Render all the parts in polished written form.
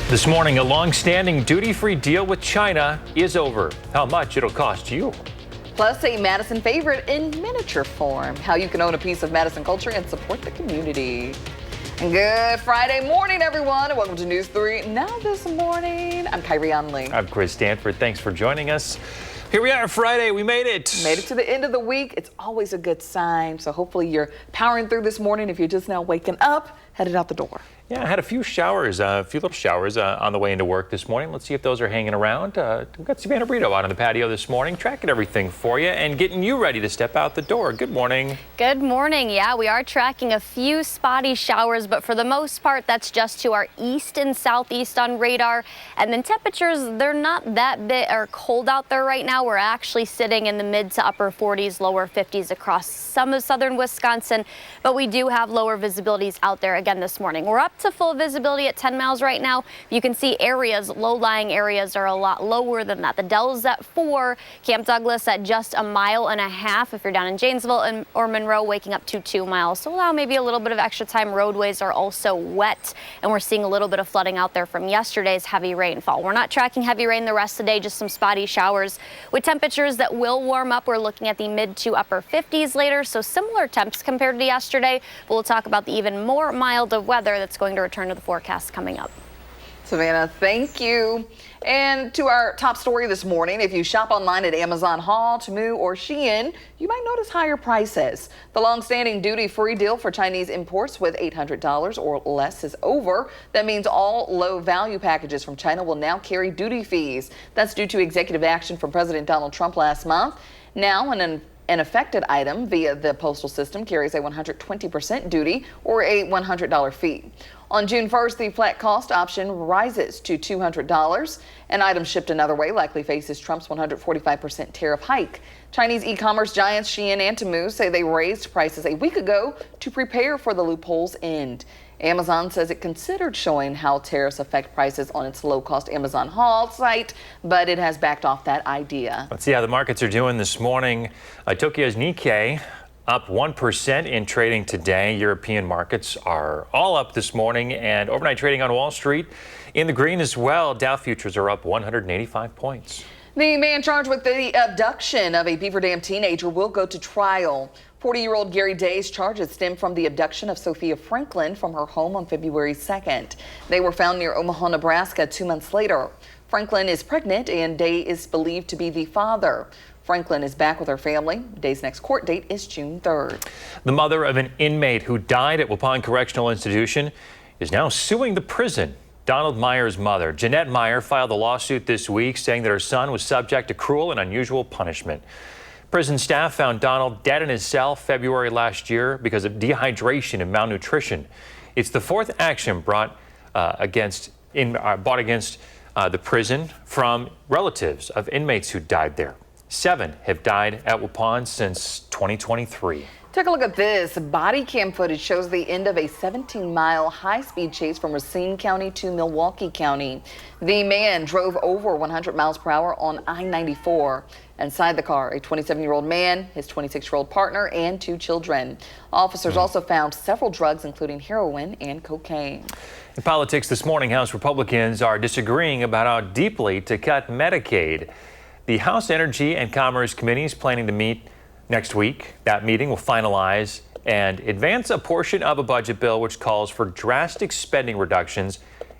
This morning, a long-standing duty-free deal with China is over. How much it'll cost you. Plus, a Madison favorite in miniature form. How you can own a piece of Madison culture and support the community. Good Friday morning, everyone, and welcome to News 3 Now This Morning. I'm Kyrie Onley. I'm Chris Stanford. Thanks for joining us. Here we are, Friday. We made it. Made it to the end of the week. It's always a good sign. So hopefully you're powering through this morning. If you're just now waking up, headed out the door. Yeah, I had a few little showers on the way into work this morning. Let's see if those are hanging around. We've got Savannah Brito out on the patio this morning, tracking everything for you and getting you ready to step out the door. Good morning. Good morning. Yeah, we are tracking a few spotty showers, but for the most part, that's just to our east and southeast on radar. And then temperatures, they're not that bit or cold out there right now. We're actually sitting in the mid to upper 40s, lower 50s across some of southern Wisconsin, but we do have lower visibilities out there again this morning. We're up to full visibility at 10 miles right now. You can see areas, low-lying areas are a lot lower than that. The Dells at 4, Camp Douglas at just 1.5 miles if you're down in Janesville, or Monroe waking up to 2 miles. So allow maybe a little bit of extra time. Roadways are also wet, and we're seeing a little bit of flooding out there from yesterday's heavy rainfall. We're not tracking heavy rain the rest of the day, just some spotty showers with temperatures that will warm up. We're looking at the mid to upper 50s later, so similar temps compared to yesterday. But we'll talk about the even more mild of weather that's going to return to the forecast coming up. Savannah, thank you. And to our top story this morning, if you shop online at Amazon, Haul, Temu, or Shein, you might notice higher prices. The long-standing duty-free deal for Chinese imports with $800 or less is over. That means all low-value packages from China will now carry duty fees. That's due to executive action from President Donald Trump last month. Now, an affected item via the postal system carries a 120% duty or a $100 fee. On June 1st, the flat cost option rises to $200. An item shipped another way likely faces Trump's 145% tariff hike. Chinese e-commerce giants Shein and Temu say they raised prices a week ago to prepare for the loophole's end. Amazon says it considered showing how tariffs affect prices on its low-cost Amazon Haul site, but it has backed off that idea. Let's see how the markets are doing this morning. Tokyo's Nikkei up 1% in trading today. European markets are all up this morning, and overnight trading on Wall Street in the green as well. Dow futures are up 185 points. The man charged with the abduction of a Beaver Dam teenager will go to trial. 40-year-old Gary Day's charges stem from the abduction of Sophia Franklin from her home on February 2nd. They were found near Omaha, Nebraska 2 months later. Franklin is pregnant and Day is believed to be the father. Franklin is back with her family. Day's next court date is June 3rd. The mother of an inmate who died at Waupun Correctional Institution is now suing the prison. Donald Meyer's mother, Jeanette Meyer, filed a lawsuit this week saying that her son was subject to cruel and unusual punishment. Prison staff found Donald dead in his cell February last year because of dehydration and malnutrition. It's the fourth action brought against the prison from relatives of inmates who died there. 7 have died at Waupun since 2023. Take a look at this. Body cam footage shows the end of a 17-mile high-speed chase from Racine County to Milwaukee County. The man drove over 100 miles per hour on I-94. Inside the car, a 27-year-old man, his 26-year-old partner, and 2 children. Officers also found several drugs, including heroin and cocaine. In politics this morning, House Republicans are disagreeing about how deeply to cut Medicaid. The House Energy and Commerce Committee is planning to meet next week. That meeting will finalize and advance a portion of a budget bill which calls for drastic spending reductions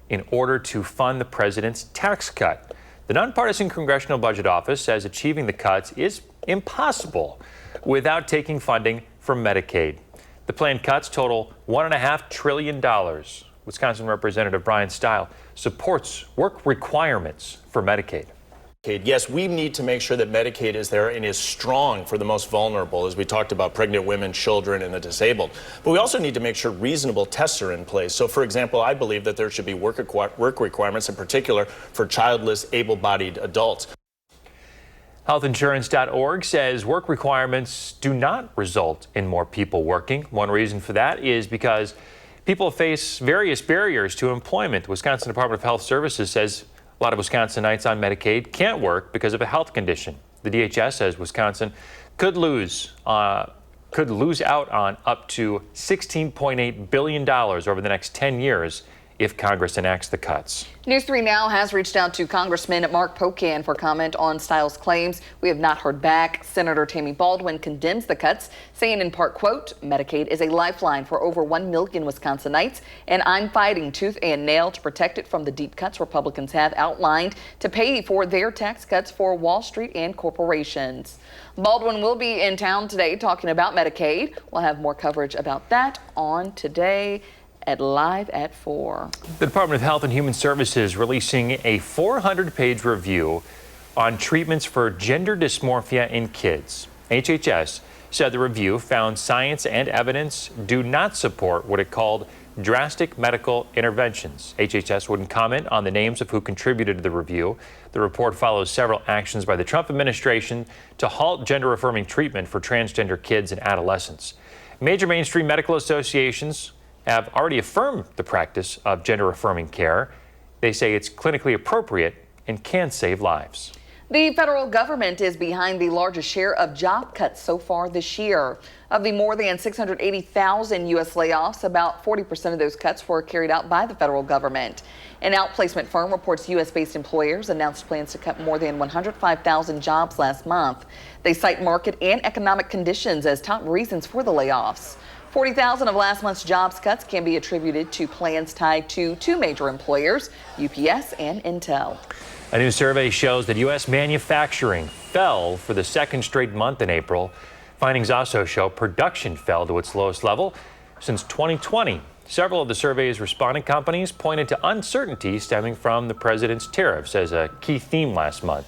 in order to fund the president's tax cut. The nonpartisan Congressional Budget Office says achieving the cuts is impossible without taking funding from Medicaid. The planned cuts total $1.5 trillion. Wisconsin Representative Brian Stile supports work requirements for Medicaid. Yes, we need to make sure that Medicaid is there and is strong for the most vulnerable, as we talked about pregnant women, children, and the disabled. But we also need to make sure reasonable tests are in place. So, for example, I believe that there should be work requirements, in particular for childless, able-bodied adults. Healthinsurance.org says work requirements do not result in more people working. One reason for that is because people face various barriers to employment. The Wisconsin Department of Health Services says a lot of Wisconsinites on Medicaid can't work because of a health condition. The DHS says Wisconsin could lose out on up to $16.8 billion over the next 10 years if Congress enacts the cuts. News 3 Now has reached out to Congressman Mark Pocan for comment on Stiles' claims. We have not heard back. Senator Tammy Baldwin condemns the cuts, saying in part, quote, Medicaid is a lifeline for over 1 million Wisconsinites, and I'm fighting tooth and nail to protect it from the deep cuts Republicans have outlined to pay for their tax cuts for Wall Street and corporations. Baldwin will be in town today talking about Medicaid. We'll have more coverage about that on Today at Live at 4. The Department of Health and Human Services releasing a 400-page review on treatments for gender dysmorphia in kids. HHS said the review found science and evidence do not support what it called drastic medical interventions. HHS wouldn't comment on the names of who contributed to the review. The report follows several actions by the Trump administration to halt gender-affirming treatment for transgender kids and adolescents. Major mainstream medical associations have already affirmed the practice of gender-affirming care. They say it's clinically appropriate and can save lives. The federal government is behind the largest share of job cuts so far this year. Of the more than 680,000 U.S. layoffs, about 40% of those cuts were carried out by the federal government. An outplacement firm reports U.S.-based employers announced plans to cut more than 105,000 jobs last month. They cite market and economic conditions as top reasons for the layoffs. 40,000 of last month's jobs cuts can be attributed to plans tied to two major employers, UPS and Intel. A new survey shows that U.S. manufacturing fell for the second straight month in April. Findings also show production fell to its lowest level since 2020. Several of the survey's responding companies pointed to uncertainty stemming from the president's tariffs as a key theme last month.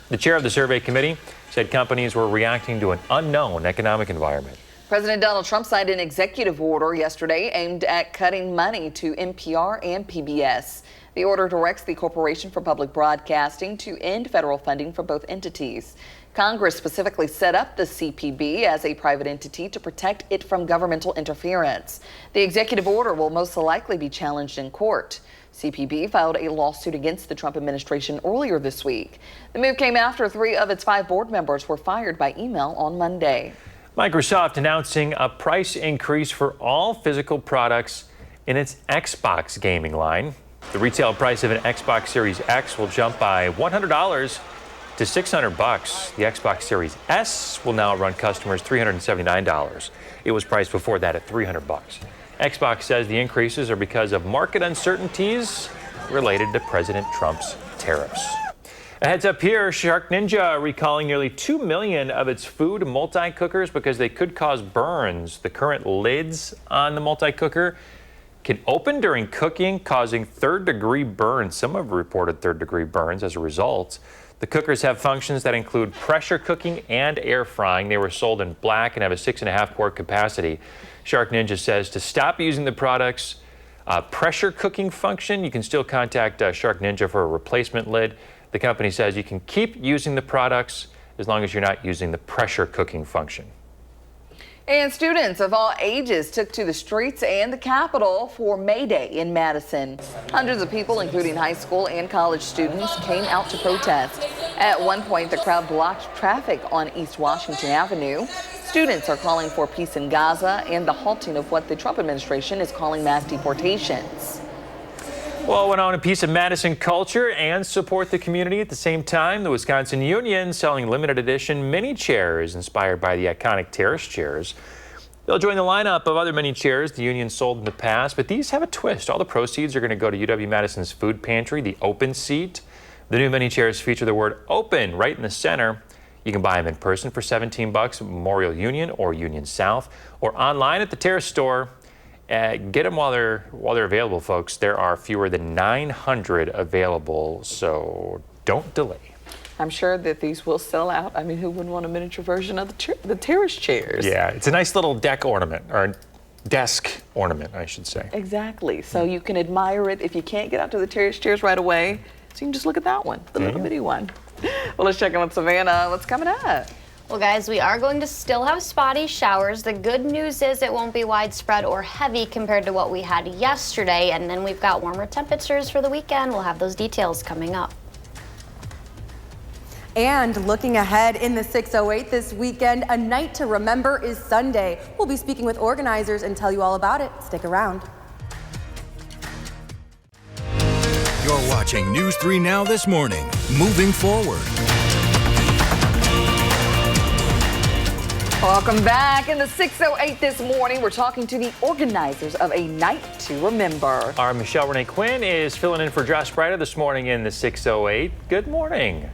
The chair of the survey committee said companies were reacting to an unknown economic environment. President Donald Trump signed an executive order yesterday aimed at cutting money to NPR and PBS. The order directs the Corporation for Public Broadcasting to end federal funding for both entities. Congress specifically set up the CPB as a private entity to protect it from governmental interference. The executive order will most likely be challenged in court. CPB filed a lawsuit against the Trump administration earlier this week. The move came after 3 of its 5 board members were fired by email on Monday. Microsoft announcing a price increase for all physical products in its Xbox gaming line. The retail price of an Xbox Series X will jump by $100 to $600. The Xbox Series S will now run customers $379. It was priced before that at $300. Xbox says the increases are because of market uncertainties related to President Trump's tariffs. A heads up here, Shark Ninja recalling nearly 2 million of its food multi-cookers because they could cause burns. The current lids on the multi-cooker can open during cooking, causing third-degree burns. Some have reported third-degree burns as a result. The cookers have functions that include pressure cooking and air frying. They were sold in black and have a 6.5 quart capacity. Shark Ninja says to stop using the product's pressure cooking function, you can still contact Shark Ninja for a replacement lid. The company says you can keep using the products as long as you're not using the pressure cooking function. And students of all ages took to the streets and the Capitol for May Day in Madison. Hundreds of people, including high school and college students, came out to protest. At one point, the crowd blocked traffic on East Washington Avenue. Students are calling for peace in Gaza and the halting of what the Trump administration is calling mass deportations. Well, went on a piece of Madison culture and support the community at the same time. The Wisconsin Union selling limited edition mini chairs inspired by the iconic terrace chairs. They'll join the lineup of other mini chairs the union sold in the past, but these have a twist. All the proceeds are going to go to UW-Madison's food pantry, the Open Seat. The new mini chairs feature the word open right in the center. You can buy them in person for $17 at Memorial Union or Union South, or online at the Terrace store. Get them while they're available, folks. There are fewer than 900 available, so don't delay. I'm sure that these will sell out. I mean, who wouldn't want a miniature version of the terrace chairs? Yeah, it's a nice little deck ornament, or desk ornament, I should say. Exactly. So you can admire it if you can't get out to the terrace chairs right away. So you can just look at that one, the little bitty one. Well, let's check in with Savannah. What's coming up? Well, guys, we are going to still have spotty showers. The good news is it won't be widespread or heavy compared to what we had yesterday. And then we've got warmer temperatures for the weekend. We'll have those details coming up. And looking ahead in the 608 this weekend, a night to remember is Sunday. We'll be speaking with organizers and tell you all about it. Stick around. You're watching News 3 Now this morning. Moving forward. Welcome back. In the 608 this morning, we're talking to the organizers of A Night to Remember. Our Michelle Renee Quinn is filling in for Josh Brighter this morning in the 608. Good morning.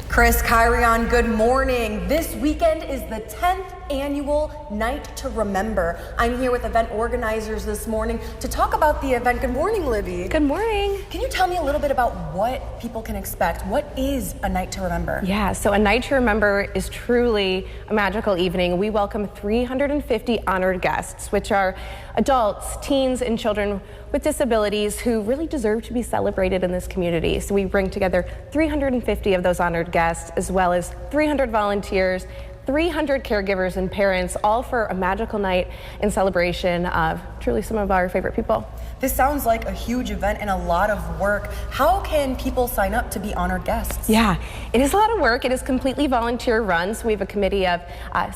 Chris, Kyrion, good morning. This weekend is the 10th annual Night to Remember. I'm here with event organizers this morning to talk about the event. Good morning, Libby. Good morning. Can you tell me a little bit about what people can expect? What is A Night to Remember? Yeah, so A Night to Remember is truly a magical evening. We welcome 350 honored guests, which are adults, teens, and children with disabilities who really deserve to be celebrated in this community. So we bring together 350 of those honored guests, as well as 300 volunteers, 300 caregivers and parents, all for a magical night in celebration of truly some of our favorite people. This sounds like a huge event and a lot of work. How can people sign up to be honored guests? Yeah, it is a lot of work. It is completely volunteer run. So we have a committee of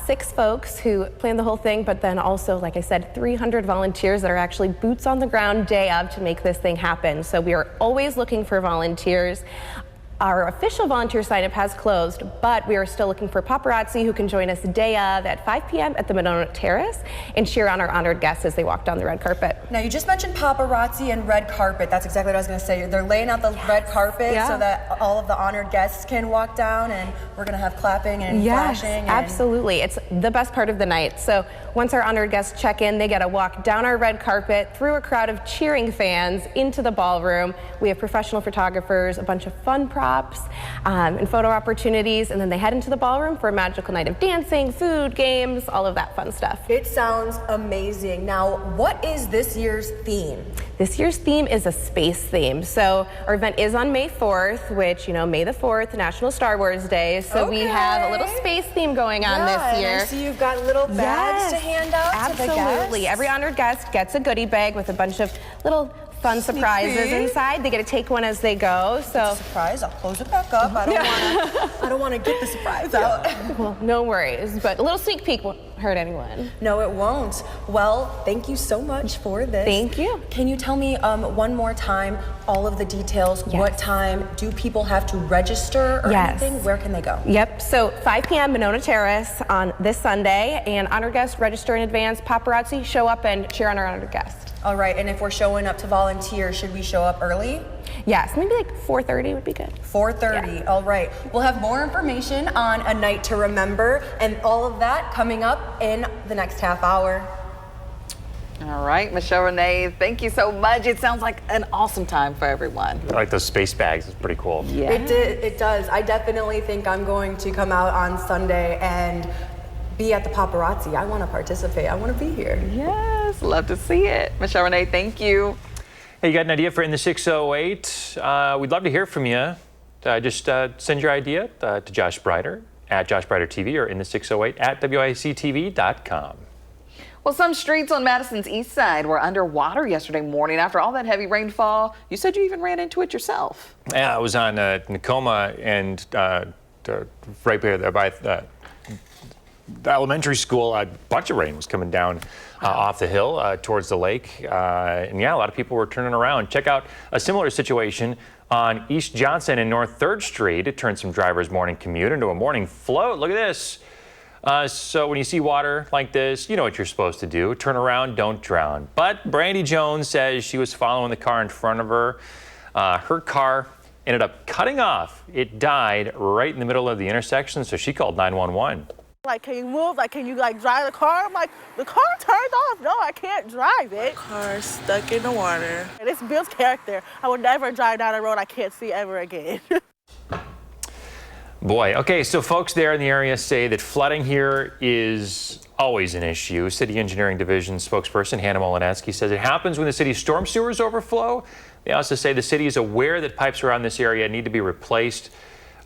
6 folks who plan the whole thing, but then also, like I said, 300 volunteers that are actually boots on the ground day of to make this thing happen. So we are always looking for volunteers. Our official volunteer sign-up has closed, but we are still looking for paparazzi who can join us day of at 5 p.m. at the Monona Terrace and cheer on our honored guests as they walk down the red carpet. Now, you just mentioned paparazzi and red carpet. That's exactly what I was going to say. They're laying out the red carpet so that all of the honored guests can walk down, and we're going to have clapping and flashing. And Absolutely. It's the best part of the night. So once our honored guests check in, they get to walk down our red carpet, through a crowd of cheering fans, into the ballroom. We have professional photographers, a bunch of fun props, and photo opportunities, and then they head into the ballroom for a magical night of dancing, food, games, all of that fun stuff. It sounds amazing. Now, what is this year's theme? This year's theme is a space theme. So our event is on May 4th, which, you know, May the 4th, National Star Wars Day. So we have a little space theme going on this year. And I see you've got little bags to hand out to the guests. Absolutely. Every honored guest gets a goodie bag with a bunch of little fun surprises inside. They get to take one as they go. So surprise, I'll close it back up. I don't want to get the surprise out. Well, no worries, but a little sneak peek won't hurt anyone. No, it won't. Well, thank you so much for this. Thank you. Can you tell me one more time all of the details? Yes. What time do people have to register or anything? Where can they go? Yep, so 5 p.m. Monona Terrace on this Sunday, and honored guests register in advance. Paparazzi show up and cheer on our honored guest. All right, and if we're showing up to volunteer, should we show up early? Yes, maybe like 4:30 would be good. 4:30, all right. We'll have more information on A Night to Remember and all of that coming up in the next half hour. All right, Michelle Renee, thank you so much. It sounds like an awesome time for everyone. I like those space bags. It's pretty cool. Yeah. It does. I definitely think I'm going to come out on Sunday and be at the paparazzi. I want to participate. I want to be here. Yes, love to see it. Michelle Renee, thank you. Hey, you got an idea for In the 608? We'd love to hear from you. Just send your idea to Josh Brighter at Josh Brighter TV or in the 608 at WISC-TV.com. Well, some streets on Madison's east side were underwater yesterday morning after all that heavy rainfall. You said you even ran into it yourself. Yeah, I was on Nakoma and right there by the elementary school. A bunch of rain was coming down off the hill towards the lake. And yeah, a lot of people were turning around. Check out a similar situation on East Johnson and North 3rd Street. It turned some drivers' morning commute into a morning float. Look at this. So when you see water like this, you know what you're supposed to do. Turn around, don't drown. But Brandy Jones says she was following the car in front of her. Her car ended up cutting off. It died right in the middle of the intersection, so she called 911. Like, can you move? Like, can you, like, drive the car? I'm like, the car turned off. No, I can't drive it. Car stuck in the water. And it's Bill's character. I would never drive down a road I can't see ever again. Boy, okay, so folks there in the area say that flooding here is always an issue. City Engineering Division spokesperson Hannah Molinetsky says it happens when the city's storm sewers overflow. They also say the city is aware that pipes around this area need to be replaced.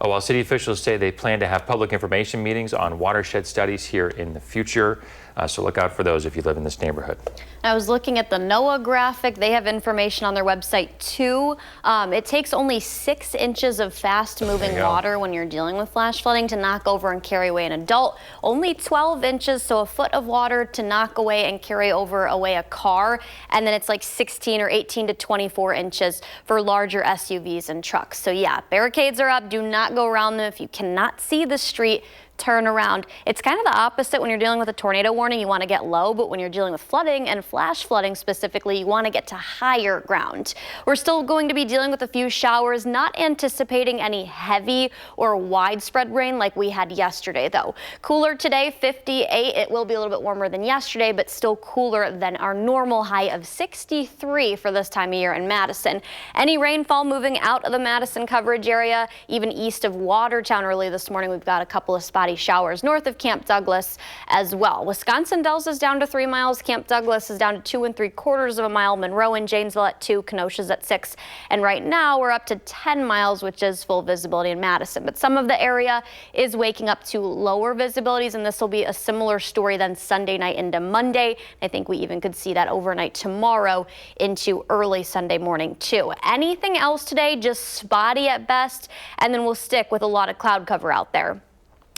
While city officials say they plan to have public information meetings on watershed studies here in the future. So look out for those if you live in this neighborhood. I was looking at the NOAA graphic. They have information on their website too. It takes only 6 inches of fast-moving water when you're dealing with flash flooding to knock over and carry away an adult. Only 12 inches, so a foot of water to knock away and carry away a car. And then it's like 16 or 18 to 24 inches for larger SUVs and trucks. So yeah, barricades are up. Do not go around them. If you cannot see the street, turn around. It's kind of the opposite when you're dealing with a tornado warning. You want to get low, but when you're dealing with flooding and flash flooding specifically, you want to get to higher ground. We're still going to be dealing with a few showers, not anticipating any heavy or widespread rain like we had yesterday though. Cooler today, 58. It will be a little bit warmer than yesterday, but still cooler than our normal high of 63 for this time of year in Madison. Any rainfall moving out of the Madison coverage area, even east of Watertown early this morning. We've got a couple of spotty showers north of Camp Douglas as well. Wisconsin Dells is down to 3 miles. Camp Douglas is down to 2 3/4 mile. Monroe and Janesville at 2. Kenosha's at 6. And right now we're up to 10 miles, which is full visibility in Madison. But some of the area is waking up to lower visibilities, and this will be a similar story then Sunday night into Monday. I think we even could see that overnight tomorrow into early Sunday morning too. Anything else today, just spotty at best, and then we'll stick with a lot of cloud cover out there.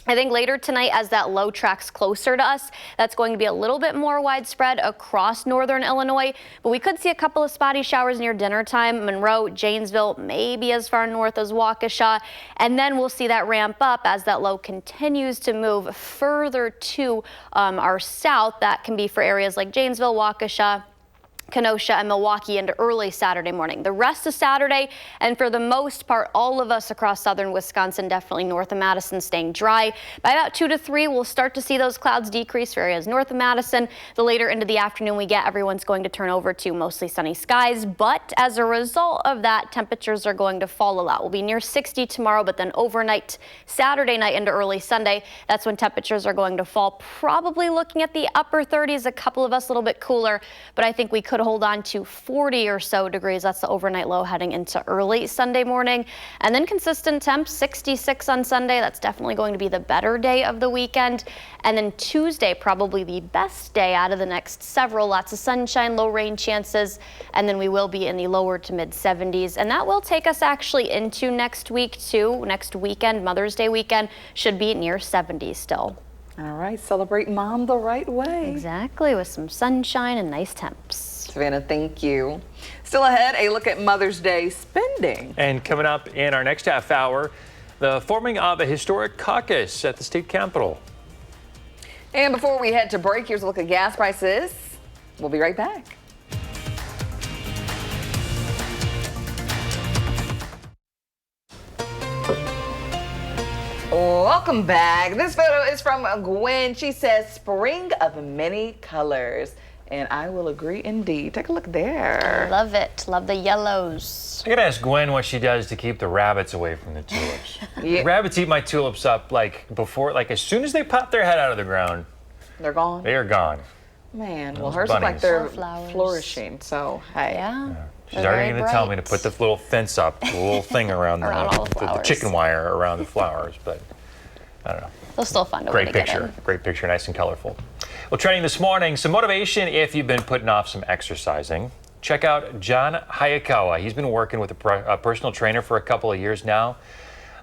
I think later tonight, as that low tracks closer to us, that's going to be a little bit more widespread across northern Illinois, but we could see a couple of spotty showers near dinner time. Monroe, Janesville, maybe as far north as Waukesha, and then we'll see that ramp up as that low continues to move further to our south. That can be for areas like Janesville, Waukesha, Kenosha, and Milwaukee into early Saturday morning. The rest of Saturday, and for the most part, all of us across southern Wisconsin, definitely north of Madison, staying dry. By about 2 to 3, we'll start to see those clouds decrease for areas north of Madison. The later into the afternoon we get, everyone's going to turn over to mostly sunny skies. But as a result of that, temperatures are going to fall a lot. We'll be near 60 tomorrow, but then overnight, Saturday night into early Sunday, that's when temperatures are going to fall. Probably looking at the upper 30s, a couple of us a little bit cooler, but I think we could hold on to 40 or so degrees. That's the overnight low heading into early Sunday morning. And then consistent temps, 66 on Sunday. That's definitely going to be the better day of the weekend. And then Tuesday, probably the best day out of the next several. Lots of sunshine, low rain chances. And then we will be in the lower to mid 70s. And that will take us actually into next week too. Next weekend, Mother's Day weekend, should be near 70 still. All right, celebrate mom the right way. Exactly, with some sunshine and nice temps. Savannah, thank you. Still ahead, a look at Mother's Day spending. And coming up in our next half hour, the forming of a historic caucus at the state capitol. And before we head to break, here's a look at gas prices. We'll be right back. Welcome back. This photo is from Gwen. She says, spring of many colors. And I will agree indeed. Take a look there. Love it. Love the yellows. I gotta ask Gwen what she does to keep the rabbits away from the tulips. Yeah. Rabbits eat my tulips up like as soon as they pop their head out of the ground, They're gone? they are gone. Man, well, Those hers look like bunnies. they're Flowers. flourishing. So, hey. Yeah. She's They're already very gonna tell me to bright. put the little fence up, the little thing around, Around all the the flowers. chicken wire around the flowers, but I don't know. They'll still find a way Great to get picture, in. great picture, nice and colorful. Well, trending this morning, some motivation if you've been putting off some exercising. Check out John Hayakawa. He's been working with a personal trainer for a couple of years now.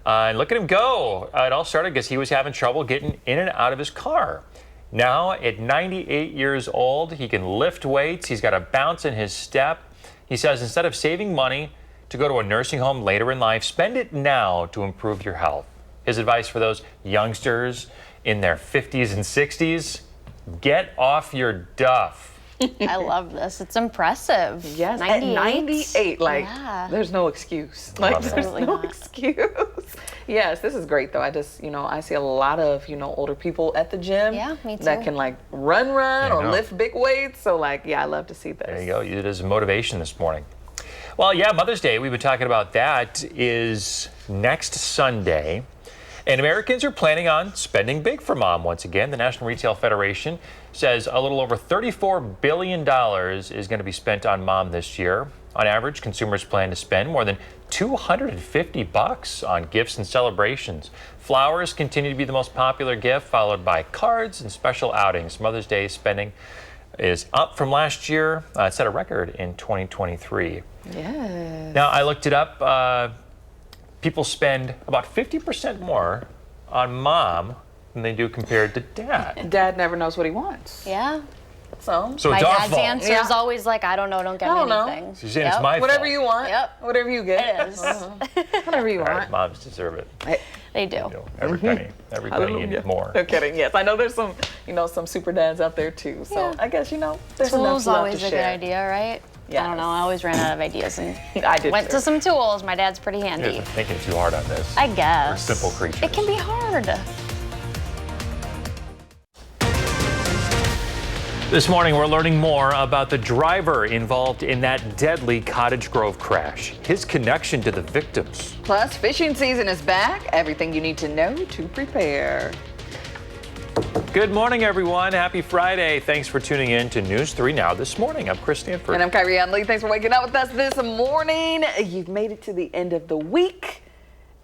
And look at him go. It all started because he was having trouble getting in and out of his car. Now, at 98 years old, he can lift weights. He's got a bounce in his step. He says instead of saving money to go to a nursing home later in life, spend it now to improve your health. His advice for those youngsters in their 50s and 60s, get off your duff. I love this. It's impressive. Yes, 98. at 98, like, Yeah. there's no excuse. Like, Love it. there's Absolutely no not. excuse. Yes, this is great, though. I just, I see a lot of, older people at the gym. Yeah, me That too. can, like, run I or know. lift big weights. So, like, yeah, I love to see this. There you go. Use it as a motivation this morning. Well, yeah, Mother's Day, we've been talking about that, is next Sunday. And Americans are planning on spending big for mom once again. The National Retail Federation says a little over $34 billion is going to be spent on mom this year. On average, consumers plan to spend more than $250 on gifts and celebrations. Flowers continue to be the most popular gift, followed by cards and special outings. Mother's Day spending is up from last year. It set a record in 2023. Yes. Now, I looked it up. People spend about 50% more on mom than they do compared to dad. Dad never knows what he wants. Yeah. So So My it's our dad's fault. answer is always like, I don't know, don't get I me don't know. anything. She's saying it's my whatever fault. you want. Yep. Whatever you get. It is. Whatever you All right, want. moms deserve it. They do. You know, every penny Hallelujah. more. No kidding. Yes, I know there's some, some super dads out there too. So Yeah. I guess there's enough Tools love always to a good share. idea, right? Yes. I don't know. I always ran out of ideas and I did went too. to some tools. My dad's pretty You guys handy. are thinking too hard on this. I guess. We're simple creatures. It can be hard. This morning, we're learning more about the driver involved in that deadly Cottage Grove crash, his connection to the victims. Plus, fishing season is back. Everything you need to know to prepare. Good morning, everyone. Happy Friday. Thanks for tuning in to News 3 Now this morning. I'm Chris Stanford. And I'm Kyrie Lee. Thanks for waking up with us this morning. You've made it to the end of the week.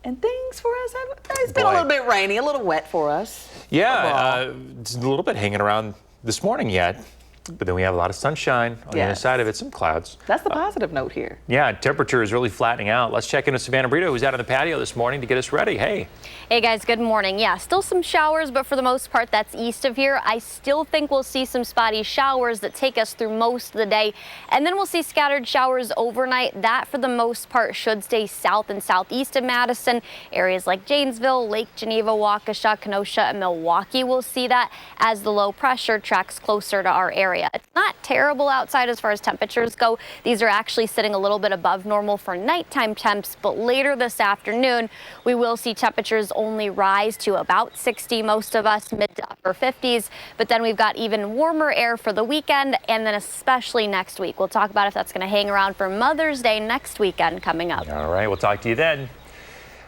And things for us it's been a little bit rainy, a little wet for us. Yeah, it's a little bit hanging around this morning yet, but then we have a lot of sunshine on the other side of it, some clouds. That's the positive note here. Yeah, temperature is really flattening out. Let's check in with Savannah Brito, who's out on the patio this morning to get us ready. Hey. Hey guys, good morning. Yeah, still some showers, but for the most part, that's east of here. I still think we'll see some spotty showers that take us through most of the day. And then we'll see scattered showers overnight. That, for the most part, should stay south and southeast of Madison. Areas like Janesville, Lake Geneva, Waukesha, Kenosha, and Milwaukee will see that as the low pressure tracks closer to our area. It's not terrible outside as far as temperatures go. These are actually sitting a little bit above normal for nighttime temps, but later this afternoon, we will see temperatures only rise to about 60, most of us mid to upper 50s, but then we've got even warmer air for the weekend, and then especially next week. We'll talk about if that's going to hang around for Mother's Day next weekend coming up. All right, we'll talk to you then.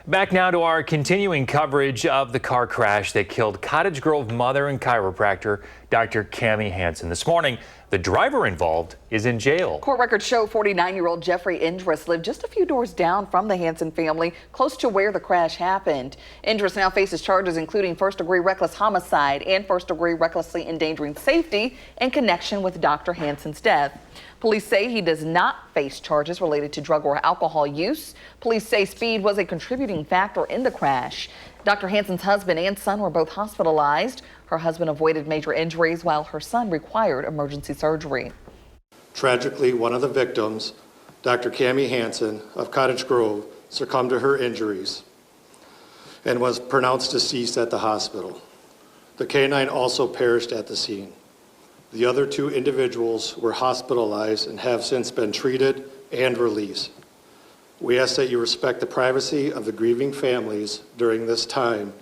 Back now to our continuing coverage of the car crash that killed Cottage Grove mother and chiropractor Dr. Cammie Hansen. This morning, the driver involved is in jail. Court records show 49-year-old Jeffrey Indris lived just a few doors down from the Hansen family, close to where the crash happened. Indris now faces charges including first-degree reckless homicide and first-degree recklessly endangering safety in connection with Dr. Hansen's death. Police say he does not face charges related to drug or alcohol use. Police say speed was a contributing factor in the crash. Dr. Hansen's husband and son were both hospitalized. Her husband avoided major injuries while her son required emergency surgery. Tragically, one of the victims, Dr. Cammie Hansen of Cottage Grove, succumbed to her injuries and was pronounced deceased at the hospital. The canine also perished at the scene. The other two individuals were hospitalized and have since been treated and released. We ask that you respect the privacy of the grieving families during this time.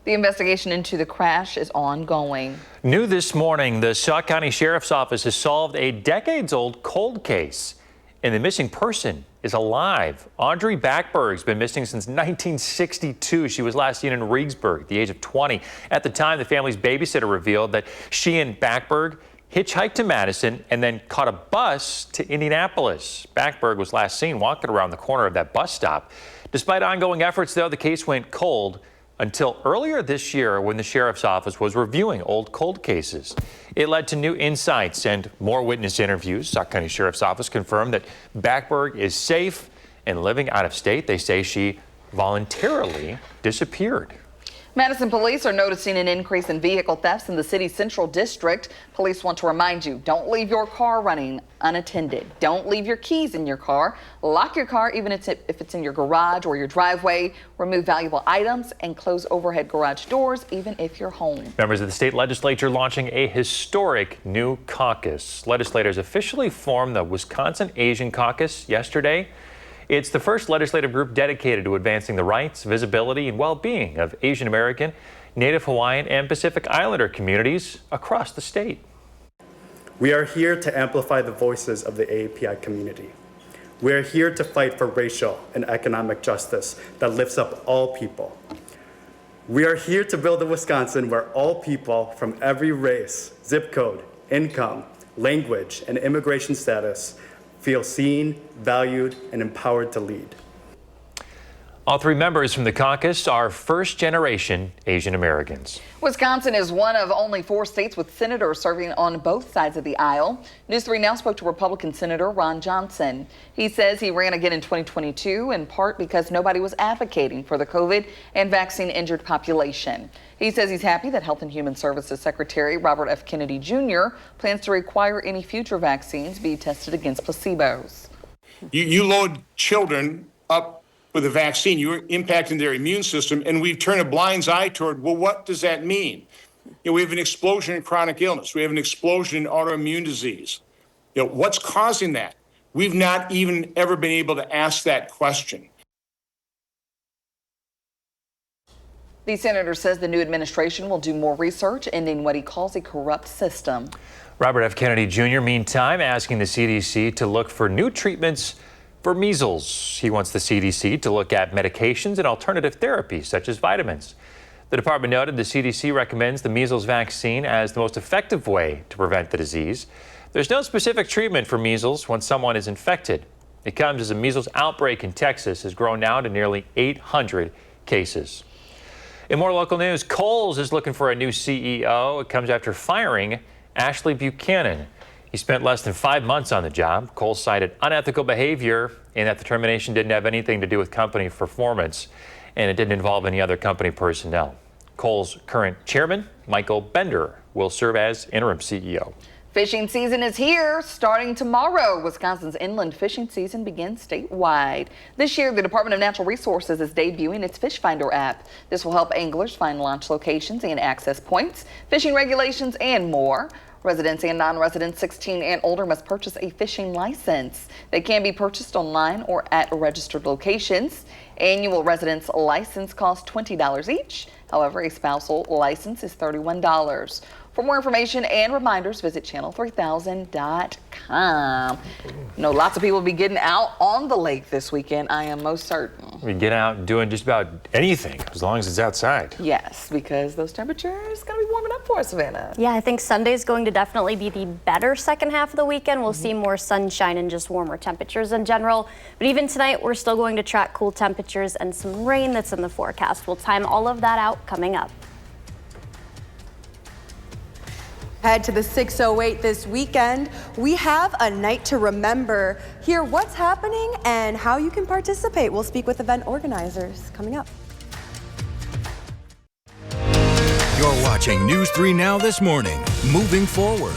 The investigation into the crash is ongoing. New this morning, the Sauk County Sheriff's Office has solved a decades-old cold case, and the missing person is alive. Audrey Backberg's been missing since 1962. She was last seen in Regensburg at the age of 20. At the time, the family's babysitter revealed that she and Backberg hitchhiked to Madison and then caught a bus to Indianapolis. Backberg was last seen walking around the corner of that bus stop. Despite ongoing efforts, though, the case went cold until earlier this year when the sheriff's office was reviewing old cold cases. It led to new insights and more witness interviews. Sauk County Sheriff's Office confirmed that Backberg is safe and living out of state. They say she voluntarily disappeared. Madison police are noticing an increase in vehicle thefts in the city's central district. Police want to remind you, don't leave your car running unattended. Don't leave your keys in your car. Lock your car even if it's in your garage or your driveway. Remove valuable items and close overhead garage doors even if you're home. Members of the state legislature launching a historic new caucus. Legislators officially formed the Wisconsin Asian Caucus yesterday. It's the first legislative group dedicated to advancing the rights, visibility, and well-being of Asian American, Native Hawaiian, and Pacific Islander communities across the state. We are here to amplify the voices of the AAPI community. We are here to fight for racial and economic justice that lifts up all people. We are here to build a Wisconsin where all people from every race, zip code, income, language, and immigration status feel seen, valued, and empowered to lead. All three members from the caucus are first-generation Asian Americans. Wisconsin is one of only 4 states with senators serving on both sides of the aisle. News 3 now spoke to Republican Senator Ron Johnson. He says he ran again in 2022 in part because nobody was advocating for the COVID and vaccine-injured population. He says he's happy that Health and Human Services Secretary Robert F. Kennedy Jr. plans to require any future vaccines be tested against placebos. You load children up with a vaccine, you're impacting their immune system, and we've turned a blind eye toward, well, what does that mean? We have an explosion in chronic illness. We have an explosion in autoimmune disease. What's causing that? We've not even ever been able to ask that question. The senator says the new administration will do more research, ending what he calls a corrupt system. Robert F. Kennedy Jr., meantime, asking the CDC to look for new treatments for measles. He wants the CDC to look at medications and alternative therapies such as vitamins. The department noted the CDC recommends the measles vaccine as the most effective way to prevent the disease. There's no specific treatment for measles when someone is infected. It comes as a measles outbreak in Texas has grown now to nearly 800 cases. In more local news, Kohl's is looking for a new CEO. It comes after firing Ashley Buchanan. He spent less than 5 months on the job. Kohl's cited unethical behavior and that the termination didn't have anything to do with company performance and it didn't involve any other company personnel. Kohl's current chairman, Michael Bender, will serve as interim CEO. Fishing season is here. Starting tomorrow, Wisconsin's inland fishing season begins statewide. This year, the Department of Natural Resources is debuting its Fish Finder app. This will help anglers find launch locations and access points, fishing regulations, and more. Residents and non-residents 16 and older must purchase a fishing license. They can be purchased online or at registered locations. Annual residence license costs $20 each. However, a spousal license is $31. For more information and reminders, visit channel3000.com. You know, lots of people will be getting out on the lake this weekend, I am most certain. We get out doing just about anything as long as it's outside. Yes, because those temperatures going to be warming up for us, Savannah. Yeah, I think Sunday is going to definitely be the better second half of the weekend. We'll see more sunshine and just warmer temperatures in general. But even tonight, we're still going to track cool temperatures and some rain that's in the forecast. We'll time all of that out coming up. Head to the 608 this weekend. We have a night to remember. Hear what's happening and how you can participate. We'll speak with event organizers coming up. You're watching News 3 Now this morning. Moving forward.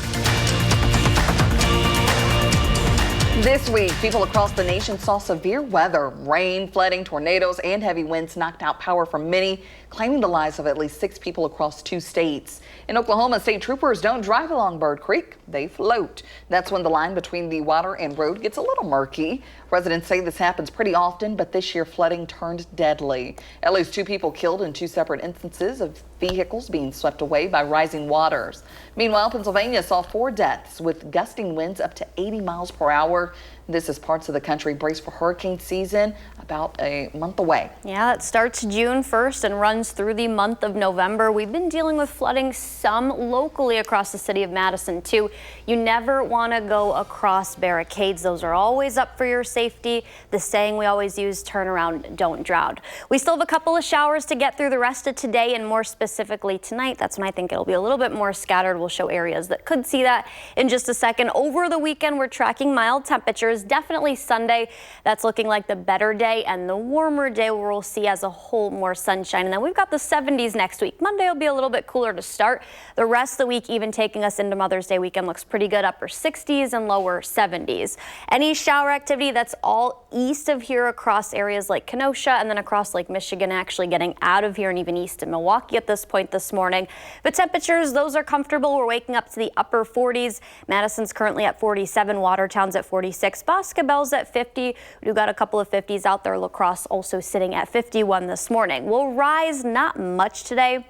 This week, people across the nation saw severe weather. Rain, flooding, tornadoes, and heavy winds knocked out power from many, claiming the lives of at least 6 people across 2 states. In Oklahoma, state troopers don't drive along Bird Creek, they float. That's when the line between the water and road gets a little murky. Residents say this happens pretty often, but this year flooding turned deadly. At least 2 people killed in 2 separate instances of vehicles being swept away by rising waters. Meanwhile, Pennsylvania saw 4 deaths with gusting winds up to 80 miles per hour. This is parts of the country brace for hurricane season, about a month away. Yeah, it starts June 1st and runs through the month of November. We've been dealing with flooding some locally across the city of Madison too. You never want to go across barricades. Those are always up for your safety. The saying we always use, turn around, don't drown. We still have a couple of showers to get through the rest of today, and more specifically tonight. That's when I think it'll be a little bit more scattered. We'll show areas that could see that in just a second. Over the weekend, we're tracking mild temperatures. Definitely Sunday, that's looking like the better day and the warmer day where we'll see as a whole more sunshine. And then we've got the 70s next week. Monday will be a little bit cooler to start. The rest of the week, even taking us into Mother's Day weekend, looks pretty good. Upper 60s and lower 70s. Any shower activity, that's all east of here across areas like Kenosha and then across Lake Michigan, actually getting out of here and even east of Milwaukee at this point this morning. But temperatures, those are comfortable. We're waking up to the upper 40s. Madison's currently at 47. Watertown's at 46. Boscobel's at 50. We've got a couple of 50s out there. La Crosse also sitting at 51 this morning. We'll rise not much today.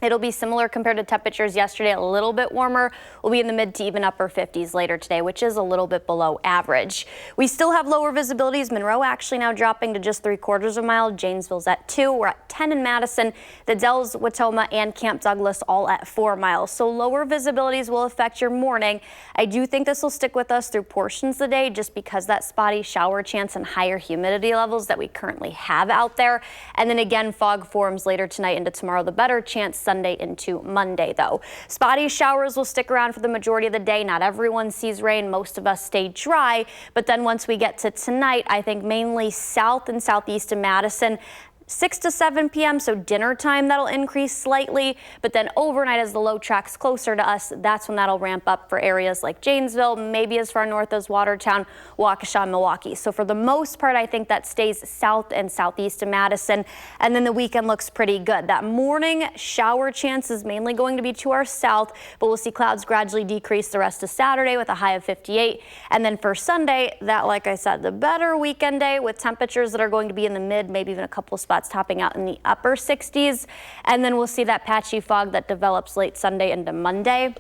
It'll be similar compared to temperatures yesterday, a little bit warmer. We'll be in the mid to even upper 50s later today, which is a little bit below average. We still have lower visibilities. Monroe actually now dropping to just 3/4 of a mile. Janesville's at 2. We're at 10 in Madison. The Dells, Watoma, and Camp Douglas all at 4 miles. So lower visibilities will affect your morning. I do think this will stick with us through portions of the day just because that spotty shower chance and higher humidity levels that we currently have out there. And then again, fog forms later tonight into tomorrow. The better chance Sunday into Monday, though. Spotty showers will stick around for the majority of the day. Not everyone sees rain. Most of us stay dry. But then once we get to tonight, I think mainly south and southeast of Madison, 6 to 7 p.m., so dinner time, that'll increase slightly. But then overnight, as the low tracks closer to us, that's when that'll ramp up for areas like Janesville, maybe as far north as Watertown, Waukesha, Milwaukee. So for the most part, I think that stays south and southeast of Madison. And then the weekend looks pretty good. That morning shower chance is mainly going to be to our south, but we'll see clouds gradually decrease the rest of Saturday with a high of 58. And then for Sunday, that, like I said, the better weekend day with temperatures that are going to be in the mid, maybe even a couple spots topping out in the upper 60s. And then we'll see that patchy fog that develops late Sunday into Monday.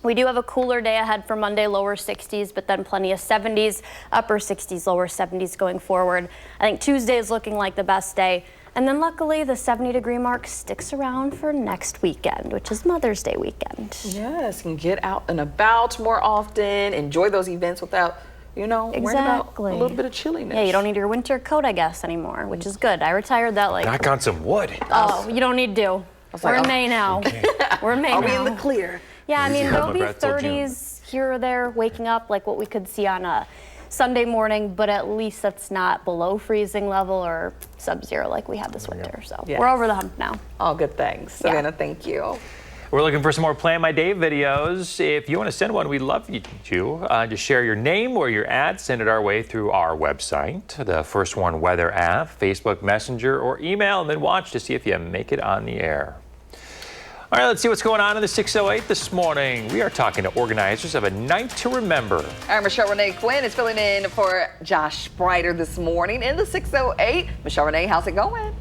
We do have a cooler day ahead for Monday, lower 60s, but then plenty of 70s, upper 60s, lower 70s going forward. I think Tuesday is looking like the best day. And then luckily the 70-degree mark sticks around for next weekend, which is Mother's Day weekend. Yes, and get out and about more often, enjoy those events without worrying about a little bit of chilliness. Yeah, you don't need your winter coat, I guess, anymore, which is good. I retired that Knock on some wood. Oh, you don't need to. We're in May now. Okay. We're in May now. Are we in the clear? Yeah, I mean, there'll be 30s here or there waking up like what we could see on a Sunday morning, but at least that's not below freezing level or sub-zero like we had this winter. So we're over the hump now. All good things. Savannah, thank you. We're looking for some more Plan My Day videos. If you want to send one, we'd love you to. Just share your name or your ad, send it our way through our website, the First One Weather app, Facebook Messenger, or email, and then watch to see if you make it on the air. All right, let's see what's going on in the 608 this morning. We are talking to organizers of a Night to Remember. Our Michelle Renee Quinn is filling in for Josh Sprider this morning in the 608. Michelle Renee, how's it going?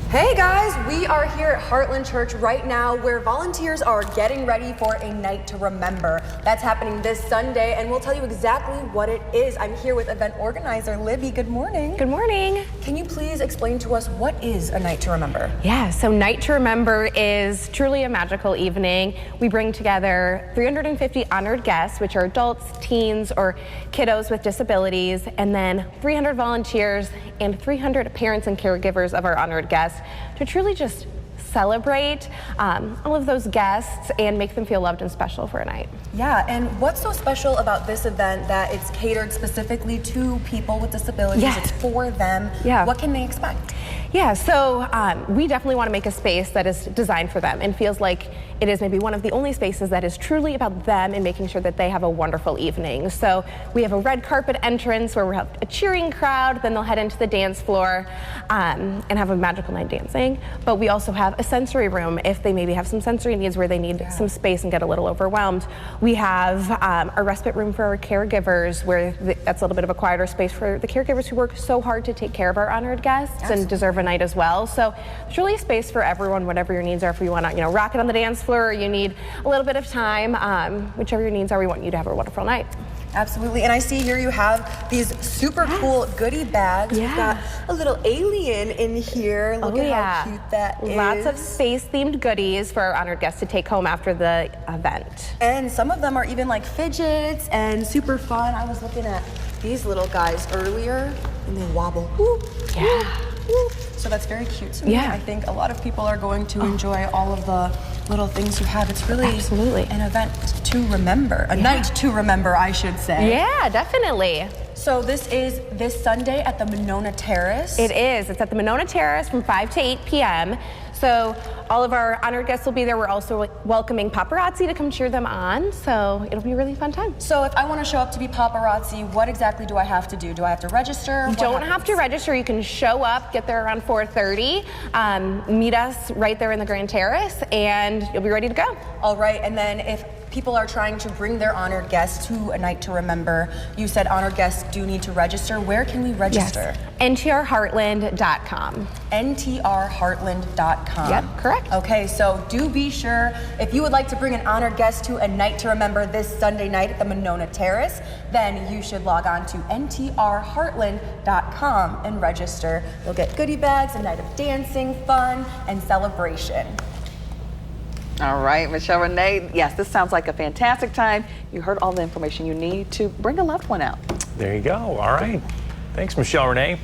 Hey guys, we are here at Heartland Church right now where volunteers are getting ready for a night to remember. That's happening this Sunday and we'll tell you exactly what it is. I'm here with event organizer Libby. Good morning. Good morning. Can you please explain to us what is a night to remember? Yeah, so Night to Remember is truly a magical evening. We bring together 350 honored guests, which are adults, teens, or kiddos with disabilities, and then 300 volunteers and 300 parents and caregivers of our honored guests to truly just celebrate all of those guests and make them feel loved and special for a night. Yeah, and what's so special about this event that it's catered specifically to people with disabilities? Yeah. It's for them. Yeah. What can they expect? Yeah, so we definitely want to make a space that is designed for them and feels like it is maybe one of the only spaces that is truly about them and making sure that they have a wonderful evening. So we have a red carpet entrance where we have a cheering crowd, then they'll head into the dance floor and have a magical night dancing. But we also have a sensory room if they maybe have some sensory needs where they need some space and get a little overwhelmed. We have a respite room for our caregivers where that's a little bit of a quieter space for the caregivers who work so hard to take care of our honored guests and deserve a night as well. So there's really a space for everyone, whatever your needs are. If you want to, rock it on the dance floor, or you need a little bit of time, whichever your needs are, we want you to have a wonderful night. Absolutely, and I see here you have these super cool goodie bags. Yeah. We've got a little alien in here. Look at how cute that is. Lots of space-themed goodies for our honored guests to take home after the event. And some of them are even like fidgets and super fun. I was looking at these little guys earlier, and they wobble. Whoop, yeah. Whoop, whoop. So that's very cute to me. Yeah. I think a lot of people are going to enjoy all of the little things you have. It's really an event to remember, a night to remember, I should say. Yeah, definitely. So this is this Sunday at the Monona Terrace. It is. It's at the Monona Terrace from 5 to 8 p.m. So all of our honored guests will be there. We're also welcoming paparazzi to come cheer them on. So it'll be a really fun time. So if I want to show up to be paparazzi, what exactly do I have to do? Do I have to register? You don't have to register. You can show up, get there around 4:30, meet us right there in the Grand Terrace, and you'll be ready to go. All right. And then if people are trying to bring their honored guests to a night to remember. You said honored guests do need to register. Where can we register? Yes. ntrheartland.com. ntrheartland.com. Yep, correct. Okay, so do be sure, if you would like to bring an honored guest to a night to remember this Sunday night at the Monona Terrace, then you should log on to ntrheartland.com and register. You'll get goodie bags, a night of dancing, fun, and celebration. All right, Michelle Renee. Yes, this sounds like a fantastic time. You heard all the information you need to bring a loved one out. There you go. All right. Thanks, Michelle Renee.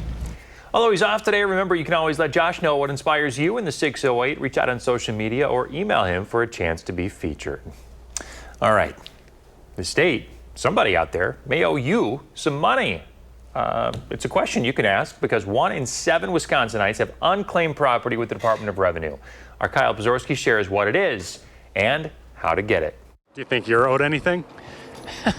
Although he's off today, remember you can always let Josh know what inspires you in the 608. Reach out on social media or email him for a chance to be featured. All right. The state, somebody out there, may owe you some money. It's a question you can ask because 1 in 7 Wisconsinites have unclaimed property with the Department of Revenue. Our Kyle Pazorski shares what it is and how to get it. Do you think you're owed anything?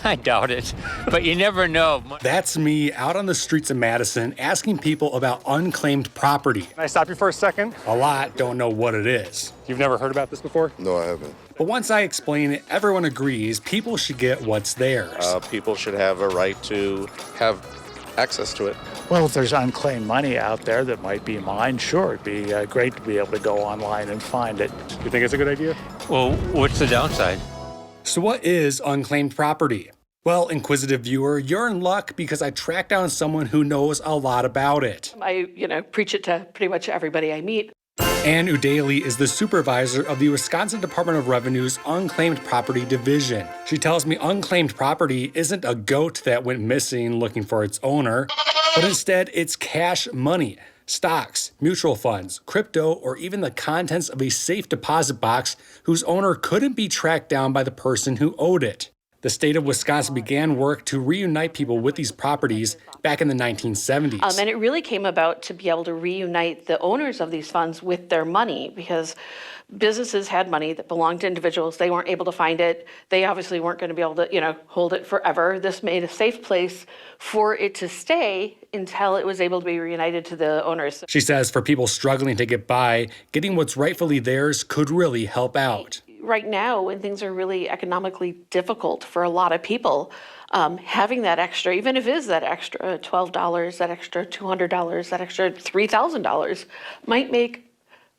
I doubt it, but you never know. That's me out on the streets of Madison asking people about unclaimed property. Can I stop you for a second? A lot don't know what it is. You've never heard about this before? No, I haven't. But once I explain it, everyone agrees people should get what's theirs. People should have a right to have access to it. Well, if there's unclaimed money out there that might be mine, sure, it'd be great to be able to go online and find it. You think it's a good idea? Well, what's the downside? So what is unclaimed property? Well, inquisitive viewer, you're in luck because I tracked down someone who knows a lot about it. I, preach it to pretty much everybody I meet. Ann Udaly is the supervisor of the Wisconsin Department of Revenue's Unclaimed Property Division. She tells me unclaimed property isn't a goat that went missing looking for its owner, but instead it's cash money, stocks, mutual funds, crypto, or even the contents of a safe deposit box whose owner couldn't be tracked down by the person who owed it. The state of Wisconsin began work to reunite people with these properties back in the 1970s. And it really came about to be able to reunite the owners of these funds with their money because businesses had money that belonged to individuals. They weren't able to find it. They obviously weren't going to be able to, hold it forever. This made a safe place for it to stay until it was able to be reunited to the owners. She says for people struggling to get by, getting what's rightfully theirs could really help out. Right now, when things are really economically difficult for a lot of people, having that extra, even if it is that extra $12, that extra $200, that extra $3,000, might make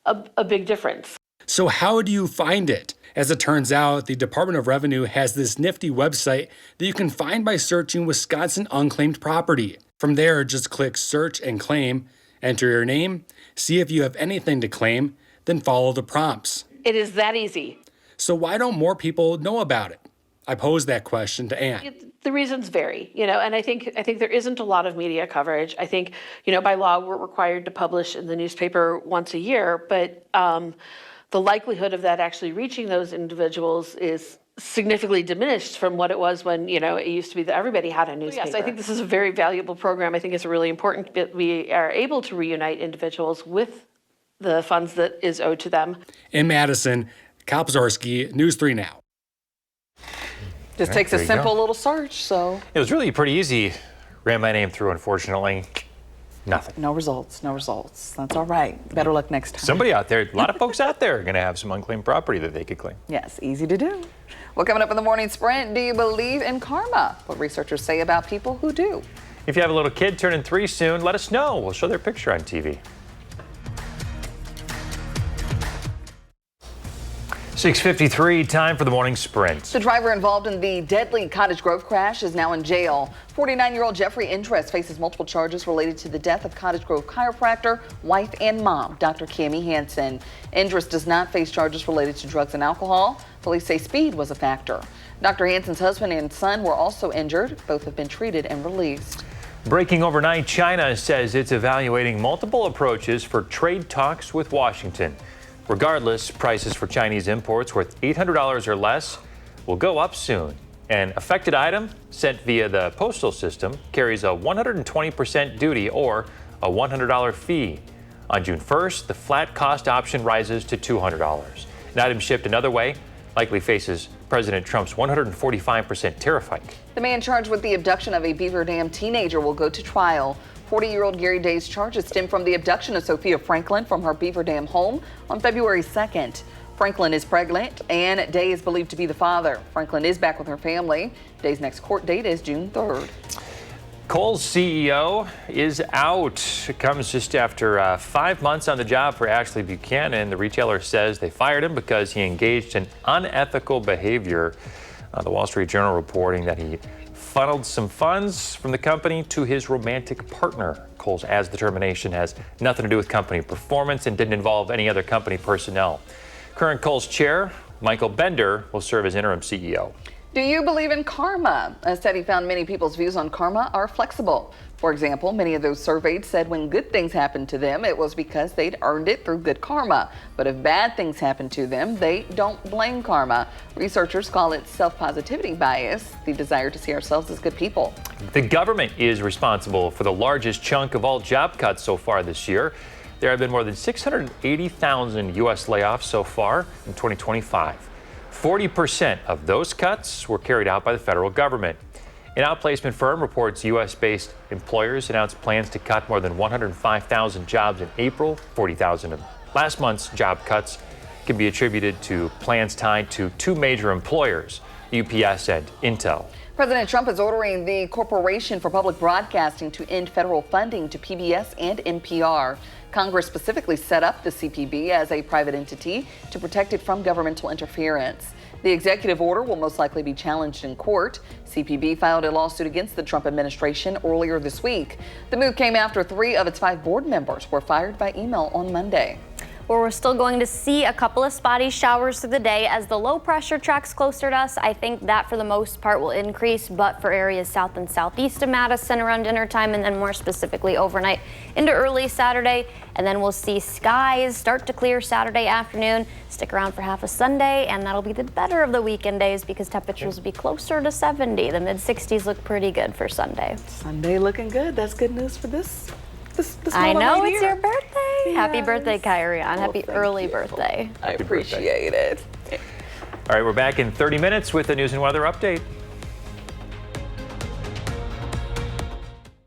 a big difference. So how do you find it? As it turns out, the Department of Revenue has this nifty website that you can find by searching Wisconsin unclaimed property. From there, just click search and claim, enter your name, see if you have anything to claim, then follow the prompts. It is that easy. So why don't more people know about it? I posed that question to Ann. The reasons vary, and I think there isn't a lot of media coverage. I think, by law, we're required to publish in the newspaper once a year, but the likelihood of that actually reaching those individuals is significantly diminished from what it was when, it used to be that everybody had a newspaper. Yes, I think this is a very valuable program. I think it's really important that we are able to reunite individuals with the funds that is owed to them. In Madison, Kyle Pazorski, News 3 Now. Just takes a simple little search, so. It was really pretty easy. Ran my name through, unfortunately. Nothing. No results. That's all right. Better luck next time. Somebody out there, a lot of folks out there are going to have some unclaimed property that they could claim. Yes, easy to do. Well, coming up in the morning sprint, do you believe in karma? What researchers say about people who do. If you have a little kid turning 3 soon, let us know. We'll show their picture on TV. 6:53, time for the morning sprint. The driver involved in the deadly Cottage Grove crash is now in jail. 49-year-old Jeffrey Interest faces multiple charges related to the death of Cottage Grove chiropractor, wife, and mom, Dr. Cammie Hansen. Interest does not face charges related to drugs and alcohol. Police say speed was a factor. Dr. Hansen's husband and son were also injured. Both have been treated and released. Breaking overnight, China says it's evaluating multiple approaches for trade talks with Washington. Regardless, prices for Chinese imports worth $800 or less will go up soon. An affected item sent via the postal system carries a 120% duty or a $100 fee. On June 1st, the flat cost option rises to $200. An item shipped another way likely faces President Trump's 145% tariff hike. The man charged with the abduction of a Beaver Dam teenager will go to trial. 40-year-old Gary Day's charges stem from the abduction of Sophia Franklin from her Beaver Dam home on February 2nd. Franklin is pregnant, and Day is believed to be the father. Franklin is back with her family. Day's next court date is June 3rd. Kohl's CEO is out. It comes just after 5 months on the job for Ashley Buchanan. The retailer says they fired him because he engaged in unethical behavior. The Wall Street Journal reporting that he funneled some funds from the company to his romantic partner. Kohl's adds the termination has nothing to do with company performance and didn't involve any other company personnel. Current Kohl's chair, Michael Bender, will serve as interim CEO. Do you believe in karma? A study found many people's views on karma are flexible. For example, many of those surveyed said when good things happened to them, it was because they'd earned it through good karma. But if bad things happen to them, they don't blame karma. Researchers call it self-positivity bias, the desire to see ourselves as good people. The government is responsible for the largest chunk of all job cuts so far this year. There have been more than 680,000 U.S. layoffs so far in 2025. 40% of those cuts were carried out by the federal government. An outplacement firm reports U.S.-based employers announced plans to cut more than 105,000 jobs in April. 40,000 of last month's job cuts can be attributed to plans tied to two major employers, UPS and Intel. President Trump is ordering the Corporation for Public Broadcasting to end federal funding to PBS and NPR. Congress specifically set up the CPB as a private entity to protect it from governmental interference. The executive order will most likely be challenged in court. CPB filed a lawsuit against the Trump administration earlier this week. The move came after 3 of its 5 board members were fired by email on Monday. Well, we're still going to see a couple of spotty showers through the day as the low pressure tracks closer to us. I think that for the most part will increase, but for areas south and southeast of Madison around dinner time, and then more specifically overnight into early Saturday. And then we'll see skies start to clear Saturday afternoon, stick around for half a Sunday, and that'll be the better of the weekend days because temperatures will be closer to 70. The mid 60s look pretty good for Sunday. Sunday looking good. That's good news for this I know it's here. your birthday. Yes. Happy birthday, Kyrie. Happy early birthday. I appreciate it. All right, we're back in 30 minutes with the news and weather update.